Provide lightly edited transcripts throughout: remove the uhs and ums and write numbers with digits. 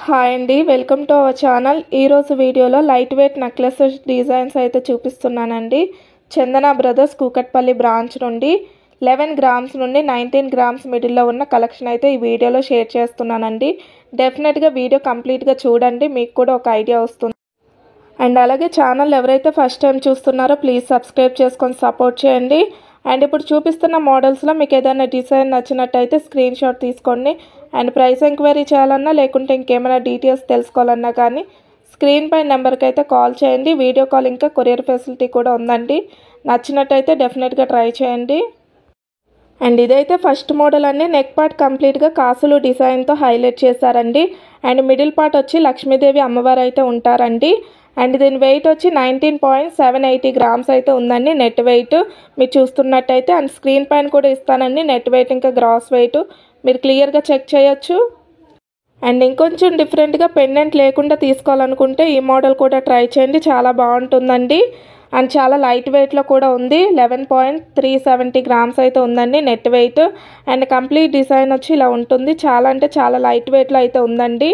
Hi అండి, welcome to our channel. ఈరోజు వీడియోలో లైట్ వెయిట్ నెక్లెస్ డిజైన్స్ అయితే చూపిస్తున్నానండి. చందన బ్రదర్స్ కూకట్పల్లి బ్రాంచ్ నుండి 11 గ్రామ్స్ నుండి 19 గ్రామ్స్ మిడిల్లో ఉన్న కలెక్షన్ అయితే ఈ వీడియోలో షేర్ చేస్తున్నానండి. డెఫినెట్గా వీడియో కంప్లీట్గా చూడండి, మీకు కూడా ఒక ఐడియా వస్తుంది. అండ్ అలాగే ఛానల్ ఎవరైతే ఫస్ట్ టైం చూస్తున్నారో ప్లీజ్ సబ్స్క్రైబ్ చేసుకొని సపోర్ట్ చేయండి. అండ్ ఇప్పుడు చూపిస్తున్న మోడల్స్లో మీకు ఏదైనా డిజైన్ నచ్చినట్టయితే స్క్రీన్ షాట్ తీసుకోండి. అండ్ ప్రైస్ ఎంక్వైరీ చేయాలన్నా లేకుంటే ఇంకేమైనా డీటెయిల్స్ తెలుసుకోవాలన్నా కానీ స్క్రీన్ పై నెంబర్కి అయితే కాల్ చేయండి. వీడియో కాల్ ఇంకా కొరియర్ ఫెసిలిటీ కూడా ఉందండి. నచ్చినట్టయితే డెఫినెట్గా ట్రై చేయండి. అండ్ ఇదైతే ఫస్ట్ మోడల్ అండి. నెక్ పార్ట్ కంప్లీట్గా కాసులు డిజైన్తో హైలైట్ చేశారండి. అండ్ మిడిల్ పార్ట్ వచ్చి లక్ష్మీదేవి అమ్మవారు అయితే ఉంటారండి. అండ్ దీని వెయిట్ వచ్చి 19.780 గ్రామ్స్ అయితే ఉందండి నెట్ వెయిట్ మీరు చూస్తున్నట్టయితే. అండ్ స్క్రీన్ పైన కూడా ఇస్తానండి నెట్ వెయిట్ ఇంకా గ్రాస్ వెయిట్ మీరు క్లియర్గా చెక్ చేయొచ్చు. అండ్ ఇంకొంచెం డిఫరెంట్గా పెండెంట్ లేకుండా తీసుకోవాలనుకుంటే ఈ మోడల్ కూడా ట్రై చేయండి, చాలా బాగుంటుందండి. అండ్ చాలా లైట్ వెయిట్లో కూడా ఉంది. 11.370 గ్రామ్స్ అయితే ఉందండి net weight. And complete design వచ్చి ఇలా ఉంటుంది. చాలా అంటే చాలా లైట్ వెయిట్లో అయితే ఉందండి.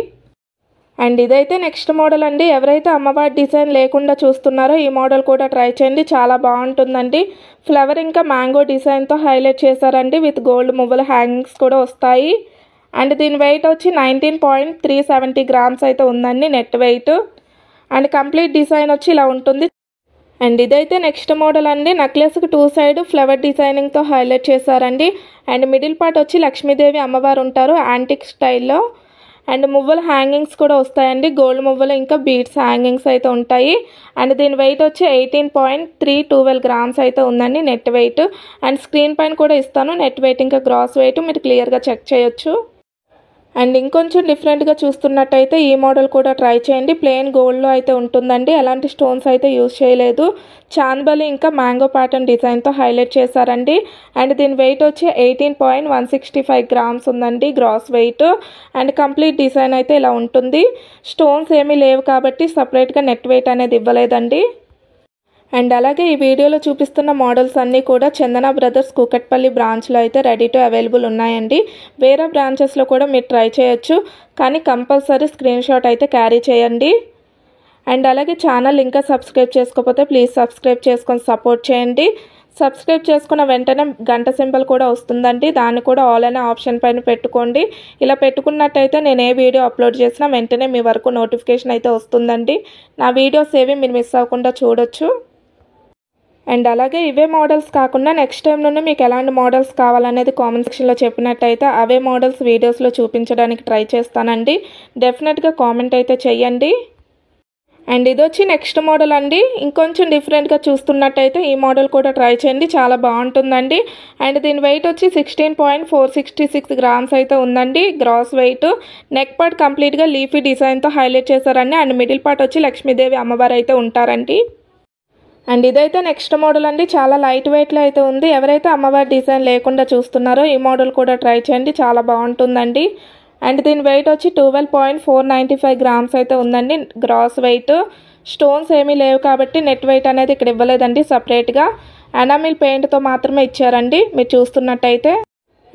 అండ్ ఇదైతే నెక్స్ట్ మోడల్ అండి. ఎవరైతే అమ్మవారి డిజైన్ లేకుండా చూస్తున్నారో ఈ మోడల్ కూడా ట్రై చేయండి, చాలా బాగుంటుందండి. ఫ్లవర్ ఇంకా మ్యాంగో డిజైన్తో హైలైట్ చేశారండి. విత్ గోల్డ్ మువ్వల హ్యాంగింగ్స్ కూడా వస్తాయి. అండ్ దీని వెయిట్ వచ్చి 19.370 గ్రామ్స్ అయితే ఉందండి net weight. And complete design వచ్చి ఇలా ఉంటుంది. అండ్ ఇదైతే నెక్స్ట్ మోడల్ అండి. నెక్లెస్కి 2 సైడ్ ఫ్లవర్ డిజైనింగ్తో హైలైట్ చేశారండి. అండ్ మిడిల్ పార్ట్ వచ్చి లక్ష్మీదేవి అమ్మవారు ఉంటారు యాంటిక్ స్టైల్లో. అండ్ మువ్వల హ్యాంగింగ్స్ కూడా వస్తాయండి, గోల్డ్ మువ్వలు ఇంకా బీడ్స్ హ్యాంగింగ్స్ అయితే ఉంటాయి. అండ్ దీని వెయిట్ వచ్చి 18.312 గ్రామ్స్ అయితే ఉందండి నెట్ వెయిట్. అండ్ స్క్రీన్ పైన కూడా ఇస్తాను నెట్ వెయిట్ ఇంకా గ్రాస్ వెయిట్ మీరు క్లియర్గా చెక్ చేయొచ్చు. అండ్ ఇంకొంచెం డిఫరెంట్గా చూస్తున్నట్టయితే ఈ మోడల్ కూడా ట్రై చేయండి. ప్లెయిన్ గోల్డ్లో అయితే ఉంటుందండి, ఎలాంటి స్టోన్స్ అయితే యూజ్ చేయలేదు. చాందబలి ఇంకా మ్యాంగో ప్యాటర్న్ డిజైన్తో హైలైట్ చేశారండి. అండ్ దీని వెయిట్ వచ్చి 18.165 గ్రామ్స్ ఉందండి gross weight. And complete design అయితే ఇలా ఉంటుంది. స్టోన్స్ ఏమీ లేవు కాబట్టి సపరేట్గా నెట్ వెయిట్ అనేది ఇవ్వలేదండి. అండ్ అలాగే ఈ వీడియోలో చూపిస్తున్న మోడల్స్ అన్నీ కూడా చందన బ్రదర్స్ కూకట్పల్లి బ్రాంచ్లో అయితే రెడీ టు అవైలబుల్ ఉన్నాయండి. వేరే బ్రాంచెస్లో కూడా మీరు ట్రై చేయొచ్చు, కానీ కంపల్సరీ స్క్రీన్ షాట్ అయితే క్యారీ చేయండి. అండ్ అలాగే ఛానల్ ఇంకా సబ్స్క్రైబ్ చేసుకోకపోతే ప్లీజ్ సబ్స్క్రైబ్ చేసుకొని సపోర్ట్ చేయండి. సబ్స్క్రైబ్ చేసుకున్న వెంటనే గంట సింబల్ కూడా వస్తుందండి, దాన్ని కూడా ఆల్ అనే ఆప్షన్ పైన పెట్టుకోండి. ఇలా పెట్టుకున్నట్టయితే నేను ఏ వీడియో అప్లోడ్ చేసినా వెంటనే మీ వరకు నోటిఫికేషన్ అయితే వస్తుందండి. నా వీడియోస్ ఏవి మీరు మిస్ అవ్వకుండా చూడొచ్చు. అండ్ అలాగే ఇవే మోడల్స్ కాకుండా నెక్స్ట్ టైం నుండి మీకు ఎలాంటి మోడల్స్ కావాలనేది కామెంట్ సెక్షన్లో చెప్పినట్టయితే అవే మోడల్స్ వీడియోస్లో చూపించడానికి ట్రై చేస్తానండి. డెఫినెట్గా కామెంట్ అయితే చెయ్యండి. అండ్ ఇది వచ్చి నెక్స్ట్ మోడల్ అండి. ఇంకొంచెం డిఫరెంట్గా చూస్తున్నట్టయితే ఈ మోడల్ కూడా ట్రై చేయండి, చాలా బాగుంటుందండి. అండ్ దీని వెయిట్ వచ్చి 16.466 గ్రామ్స్ అయితే ఉందండి గ్రాస్ వెయిట్. నెక్ పార్ట్ కంప్లీట్గా లీఫీ డిజైన్తో హైలైట్ చేశారండి. అండ్ మిడిల్ పార్ట్ వచ్చి లక్ష్మీదేవి అమ్మవారు అయితే ఉంటారండి. అండ్ ఇదైతే నెక్స్ట్ మోడల్ అండి, చాలా లైట్ వెయిట్లో అయితే ఉంది. ఎవరైతే అమ్మవారి డిజైన్ లేకుండా చూస్తున్నారో ఈ మోడల్ కూడా ట్రై చేయండి, చాలా బాగుంటుందండి. అండ్ దీని వెయిట్ వచ్చి 12.495 గ్రామ్స్ అయితే ఉందండి గ్రాస్ వెయిట్. స్టోన్స్ ఏమీ లేవు కాబట్టి నెట్ వెయిట్ అనేది ఇక్కడ ఇవ్వలేదండి, సపరేట్గా ఎనామిల్ పెయింట్తో మాత్రమే ఇచ్చారండి మీరు చూస్తున్నట్టయితే.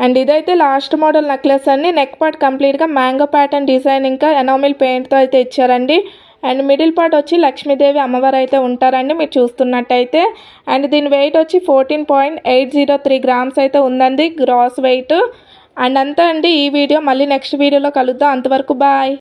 అండ్ ఇదైతే లాస్ట్ మోడల్ నెక్లెస్ అండి. నెక్ పార్ట్ కంప్లీట్గా మ్యాంగో ప్యాటర్న్ డిజైన్ ఇంకా ఎనామిల్ పెయింట్తో అయితే ఇచ్చారండి. అండ్ మిడిల్ పార్ట్ వచ్చి లక్ష్మీదేవి అమ్మవారు అయితే ఉంటారండి మీరు చూస్తున్నట్టయితే. అండ్ దీని వెయిట్ వచ్చి 14.803 గ్రామ్స్ అయితే ఉందండి గ్రాస్ వెయిట్. అండ్ అంతా అండి ఈ వీడియో. మళ్ళీ నెక్స్ట్ వీడియోలో కలుద్దాం, అంతవరకు బాయ్.